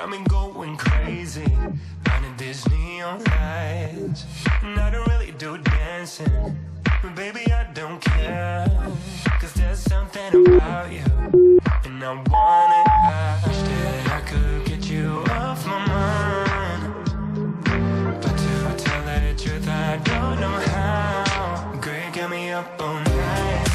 got me going crazy under these neon lights. And I don't really do dancing, but baby I don't care, 'cause there's something about you, and I want it. I wish that I could get you off my mind, but to tell the truth I don't know how. Girl, you got me up all night,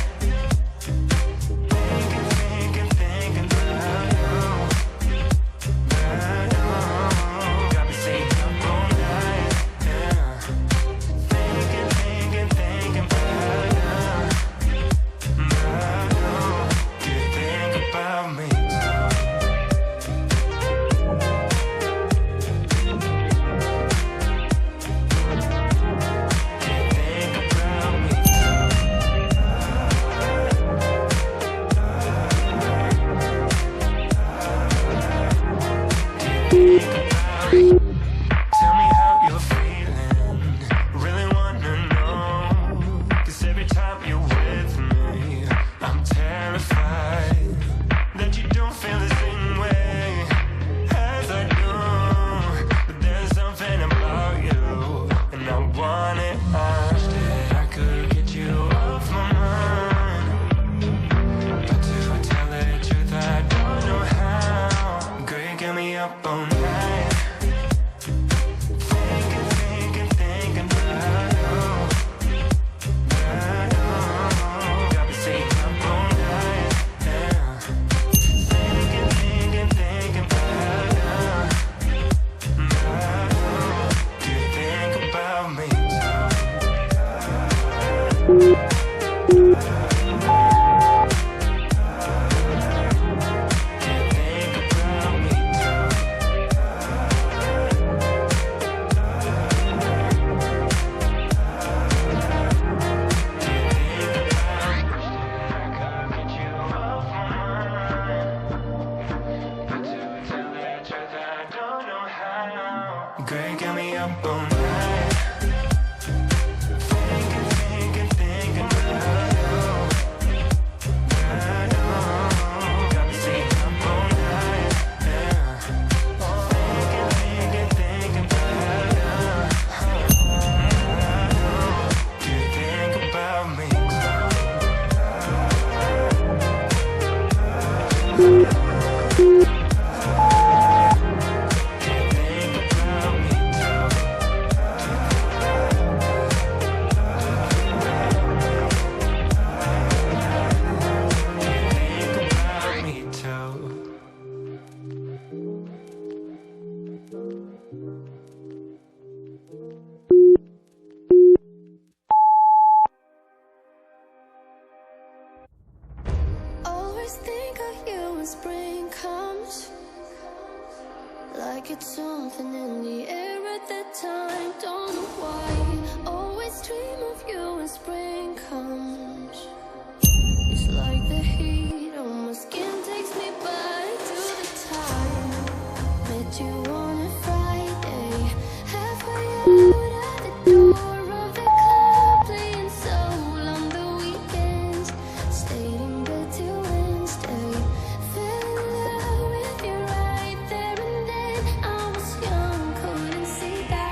think of you when spring comes, like it's something in the air at that time. Don't know why, always dream of you when spring comes. It's like the heat on my skin takes me back to the time met you on a Friday, halfway out at the door of the club, playing soul on the weekends, stayed in bed till Wednesday. Fell in love with you right there and then. I was young, couldn't see that.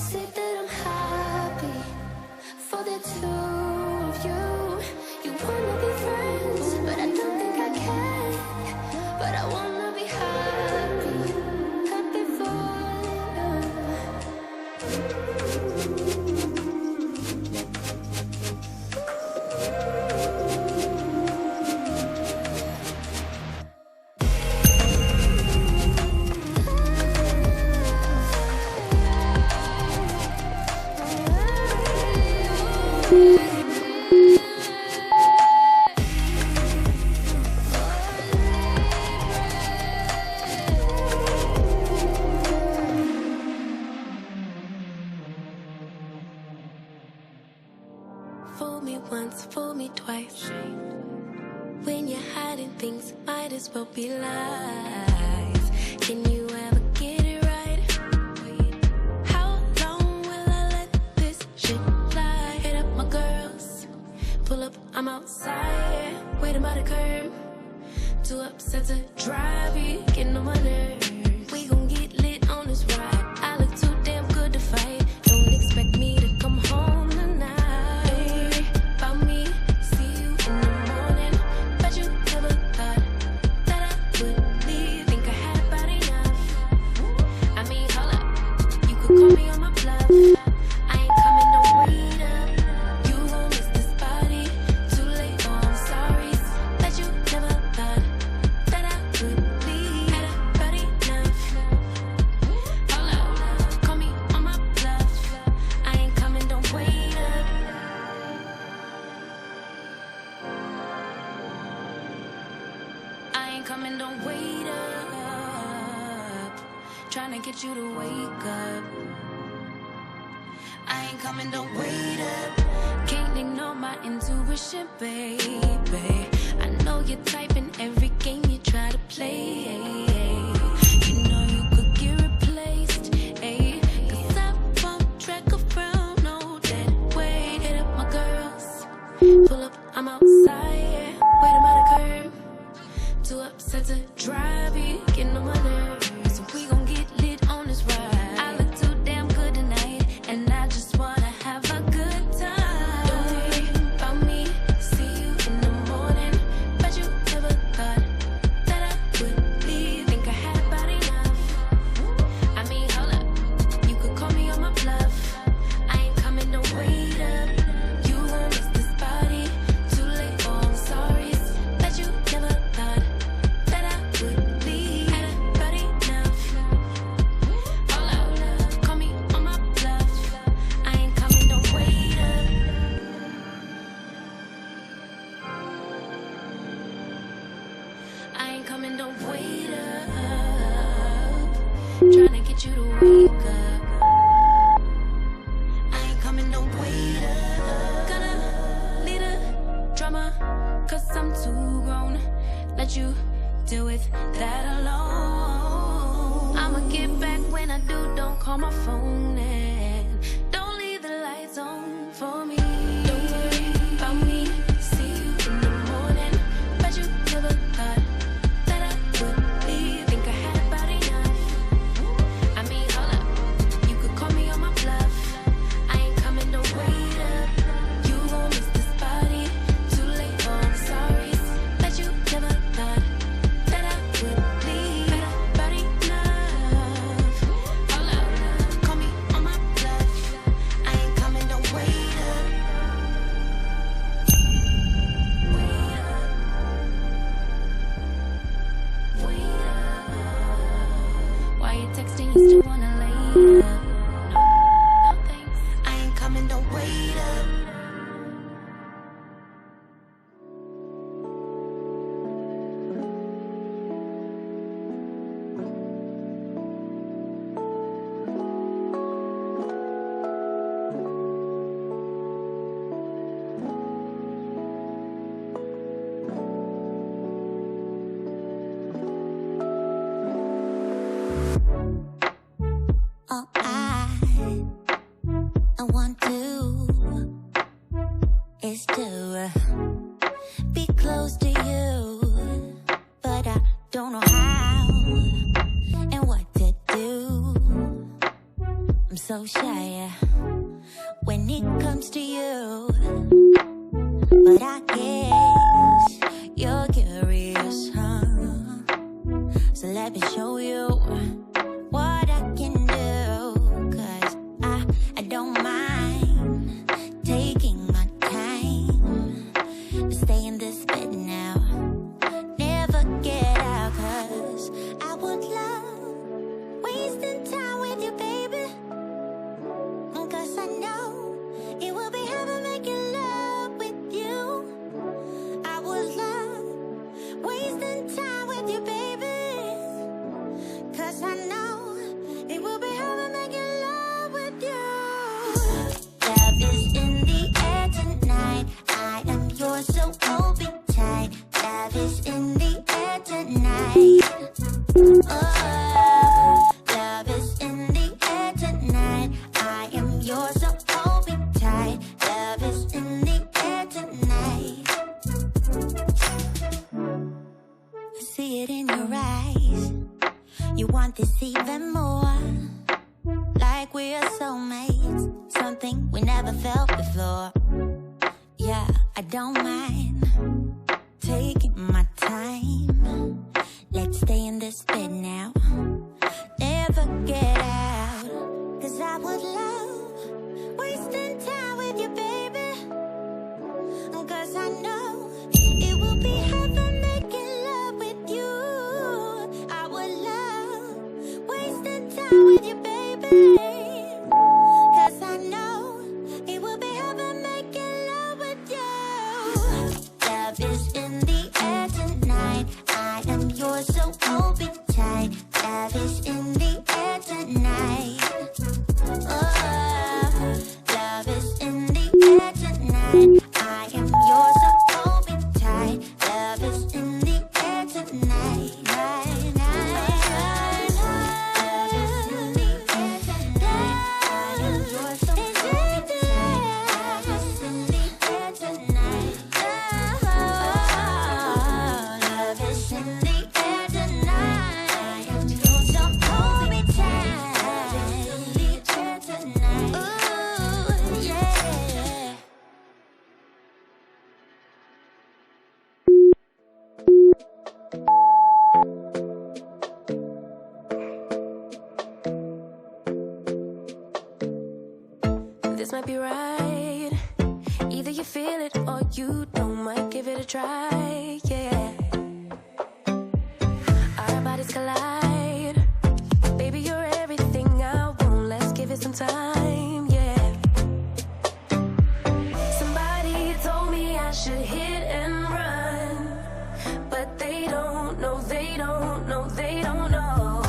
say that I'm happy for the two of you. You wanna be friends, but I don't think I can. But I wanna be happy, happy for you. Fool me once, fool me twice. When you're hiding things, might as well be lies. Can you ever get it right? How long will I let this shit fly? Hit up my girls, pull up, I'm outside, waiting by the curb. Too upset to drive, you getting on my nerves. We gon' get lit on this ride. I look too damn good to fight. Don't expect me to come home tonight. Call me on my bluff. I ain't coming no wait up. You gon' miss this body. Too late, oh I'm sorry. Bet you never thought that I would leave. Had about enough. Hold up, call me on my bluff. I ain't coming, don't wait up. I ain't coming, don't wait up. Trying to get you to wake up. I ain't coming, don't wait up. Can't ignore my intuition, baby. I know you're typing every game you try to play. You know you could get replaced, ayy. Cause I won't track around, no dead weight. Hit up my girls, pull up, I'm outside, waiting by the curb. Too upset to drive, you getting on my nerves. So we gon' get lit on this ride. I look too damn good tonight, and I just wanna have a good time. Don't worry about me, see you in the morning. Bet you never thought that I would leave. Think I had about enough. I mean, hold up, you could call me on my bluff. I ain't coming, no wait up. You gon' miss this body. Too late, oh I'm sorry. Bet you never thought that I would leave. Had about enough. Hold up, call me on my bluff. I ain't coming, don't wait up. I ain't coming, don't wait up. Trying to get you to wake up. I ain't coming, don't wait up. Gonna lead a drama, cause I'm too grown. Let you deal with that alone. I'ma get back when I do, don't call my phone and don't leave the lights on for me. Don't worry about me, see you in the morning. Bet you never thought that I would leave. Think I had about enough. I mean, hold up, you could call me on my bluff. I ain't coming, don't wait up. You gon' miss this body. Too late, oh I'm sorry. Bet you never thought that I would leave. Had about enough. Hold up, call me on my bluff. I ain't coming, don't wait up. Wait up. Wait up. Why you texting? You still wanna lay up? No thanks. I ain't coming, don't wait up. All I want to is to be close to you, but I don't know how and what to do. I'm so shy when it comes to you, but I guess you're curious, huh? So let me show you what I can do, 'cause I don't mind taking my time to stay in this bed now, never get out, 'cause I would love wasting time with you, baby, 'cause I know it will be heaven making love with you. I would love wasting time with you, baby, 'cause I know it will be heaven making love with you. Love is in the air tonight. I am yours, so hold me tight. Love is in the air tonight. Oh, love is in the air tonight. I am yours, so hold me tight. Love is in the air tonight. I see it in your eyes. You want this even more, like we're soulmates, something we never felt before. Yeah, I don't mind taking my time. Let's stay in this bed now, never get out, 'cause I would love wasting time with you, baby, 'cause I know it will be heaven making love with you. I would love wasting time with you, baby, 'cause I know it will be heaven making love with you. Love is in the air tonight. I am yours, so hold me tight. Love is in the air tonight. Oh, love is in the air tonight. I am yours, so hold me tight. Love is in the air tonight. Love is in the air tonight. I am yours, so hold me tight. Love is in the air tonight. Love is in the air tonight. I am yours, so hold me tight. Love is in the air tonight. Ooh, yeah. This might be right. Either you feel it or you don't. Might give it a try, yeah. Our bodies collide. Baby, you're everything I want. Let's give it some time, yeah. Somebody told me I should hit and run, but they don't know, they don't know, they don't know.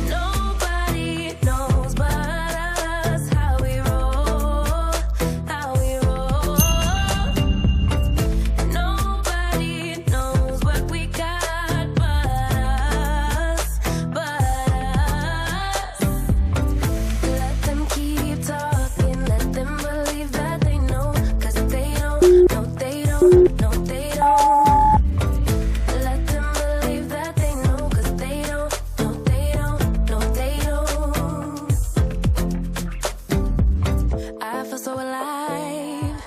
Nobody knows but us how we roll, how we roll. Nobody knows what we got but us, but us. Let them keep talking, let them believe that they know, 'cause they don't, no they don't, no they don't. Let them believe that they know, 'cause they don't, no they don't, no they don't. I feel so alive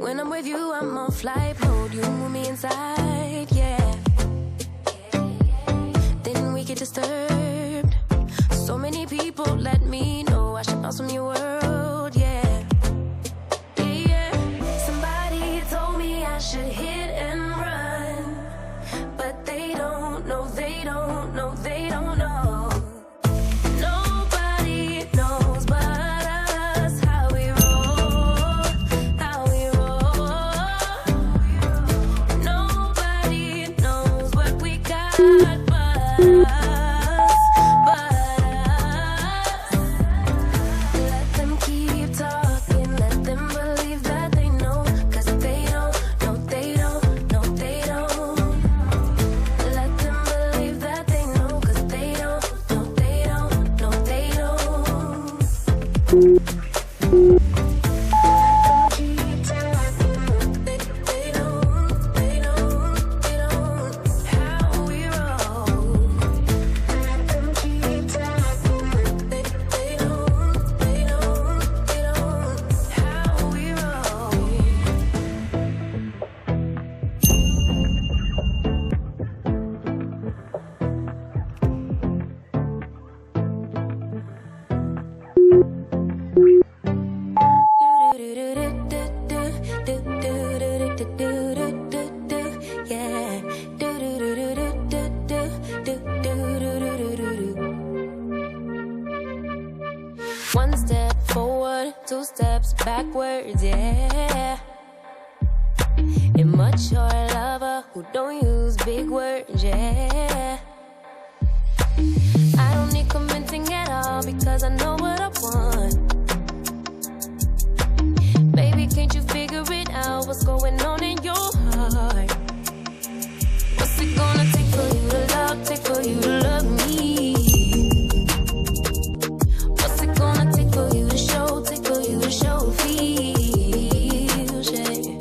when I'm with you. I'm on flight mode. You move me inside, yeah. Then we get disturbed. So many people let me know I should bounce from your world, yeah. Yeah, yeah. Somebody told me I should hit and run, but they don't know, they don't know, they don't know. Nobody knows but us how we roll, how we roll. Nobody knows what we got but us, but us. Let them keep talking, let them believe that they know, 'cause they don't, no they don't, no they don't. Let them believe that they know, 'cause they don't, no they don't, no they don't. They don't how we roll. They don't One step forward, two steps backwards, yeah. Immature lover who don't use big words, yeah. I don't need convincing at all because I know what I want. Baby, can't you figure it out? What's going on in your heart? What's it gonna take for you to love, take for you to love me? What's it gonna take for you to show, take for you to show feels, yeah.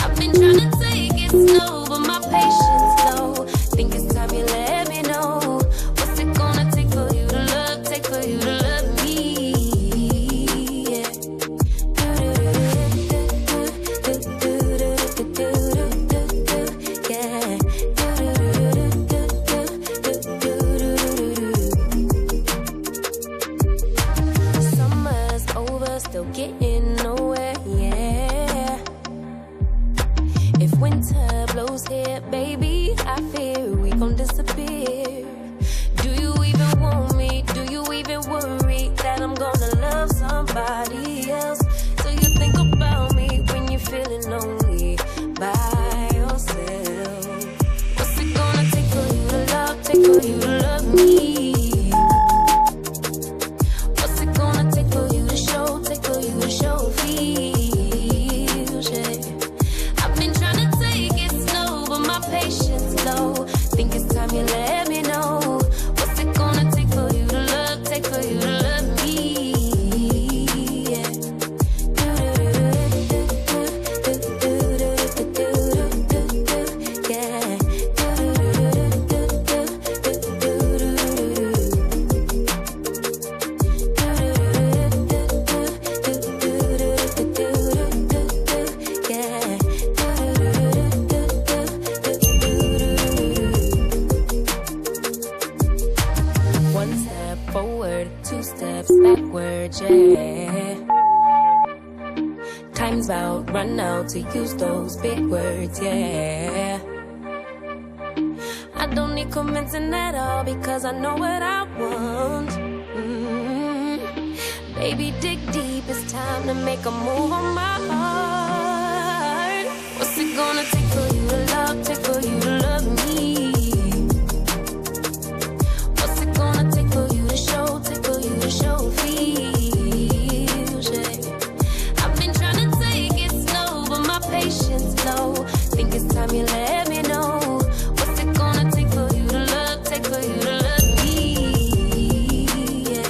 I've been trying to take it slow, but my patience low. Think it's time you let me know. What's it gonna take for you to love, take for you to love me, yeah. Summer's over, still getting nowhere, yeah. If winter blows here, baby, I fear we gon' disappear. Do you even want me? Do you even worry that I'm gonna love somebody else? Do you think about me when you're feeling lonely by yourself? What's it gonna take for you to love, take for you to love me? What's it gonna take for you to show, take for you to show feels, yeah. I've been trying to take it slow, but my patience low. Think it's time you let me know. What's it gonna take for you to love, take for you to love me, yeah. One step forward, two steps backwards, yeah. Time's about run out to use those big words, yeah. I don't need convincing at all because I know what I want. Baby, dig deep, it's time to make a move on my heart. What's it gonna take for you to love, take for you to love me? What's it gonna take for you to show, take for you to show feels, yeah. I've been trying to take it slow, but my patience low. Think it's time you let me know. What's it gonna take for you to love, take for you to love me, yeah.